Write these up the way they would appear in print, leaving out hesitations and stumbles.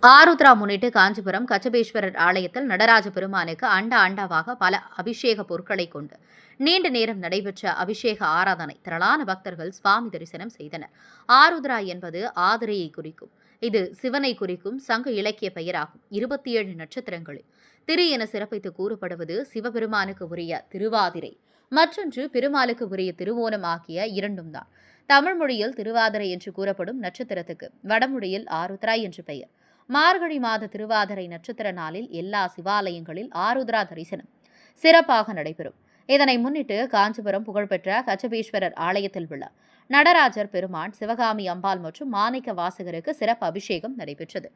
ஆருத்ரா முன்னிட்டு காஞ்சிபுரம் கச்சபேஸ்வரர் ஆலயத்தில் நடராஜ பெருமானுக்கு அண்டாவாக பல அபிஷேக பொருட்களை கொண்டு நீண்ட நேரம் நடைபெற்ற அபிஷேக ஆராதனை திரளான பக்தர்கள் சுவாமி தரிசனம் செய்தனர். ஆருத்ரா என்பது ஆதிரையை குறிக்கும். இது சிவனை குறிக்கும் சங்க இலக்கிய பெயராகும். 27 நட்சத்திரங்களில் திரு என சிறப்பித்து கூறப்படுவது சிவபெருமானுக்கு உரிய திருவாதிரை, மற்றொன்று பெருமாளுக்கு உரிய திருவோணம் ஆகிய இரண்டும் தான். தமிழ் மொழியில் திருவாதிரை என்று கூறப்படும் நட்சத்திரத்துக்கு வடமொழியில் ஆருத்ரா என்று பெயர். மார்கழி மாத திருவாதிரை நட்சத்திர நாளில் எல்லா சிவாலயங்களில் ஆருத்ரா தரிசனம் சிறப்பாக நடைபெறும். இதனை முன்னிட்டு காஞ்சிபுரம் புகழ்பெற்ற கச்சபேஸ்வரர் ஆலயத்தில் உள்ள நடராஜர் பெருமான், சிவகாமி அம்பாள் மற்றும் மாணிக்க வாசகருக்கு சிறப்பு அபிஷேகம் நடைபெற்றது.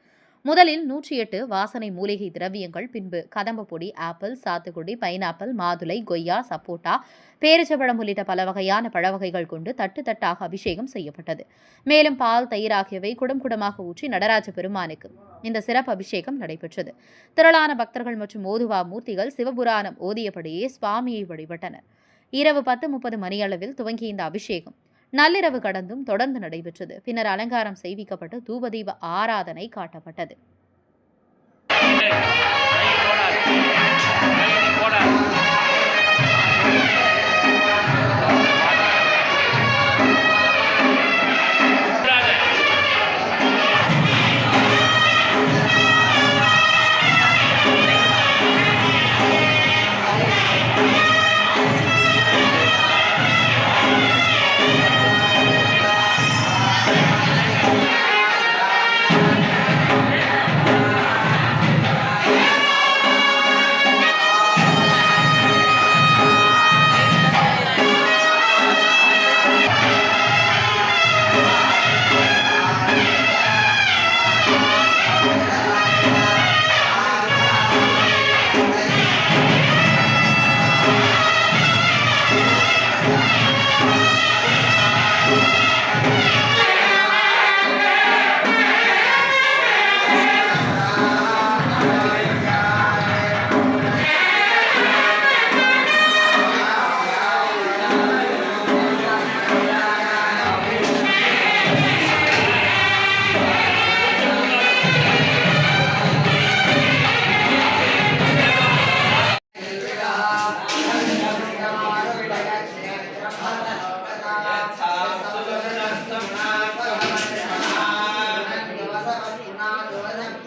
முதலில் 108 வாசனை மூலிகை திரவியங்கள், பின்பு கதம்ப பொடி, ஆப்பிள், சாத்துக்குடி, பைனாப்பிள், மாதுளை, கொய்யா, சப்போட்டா, பேரிச்சம்பழம் உள்ளிட்ட பல வகையான பழவகைகள் கொண்டு தட்டு தட்டாக அபிஷேகம் செய்யப்பட்டது. மேலும் பால், தயிர் ஆகியவை குடம் குடமாக ஊற்றி நடராஜ பெருமானுக்கு இந்த சிறப்பு அபிஷேகம் நடைபெற்றது. திரளான பக்தர்கள் மற்றும் ஓதுவா மூர்த்திகள் சிவபுராணம் ஓதியபடியே சுவாமியை வழிபட்டனர். இரவு 10:30 மணியளவில் துவங்கிய இந்த அபிஷேகம் நள்ளிரவு கடந்தும் தொடர்ந்து நடைபெற்றது. பின்னர் அலங்காரம் செய்விக்கப்பட்டு தூபதீப ஆராதனை காட்டப்பட்டது.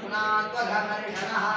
पुनात्वधर्मर्षणः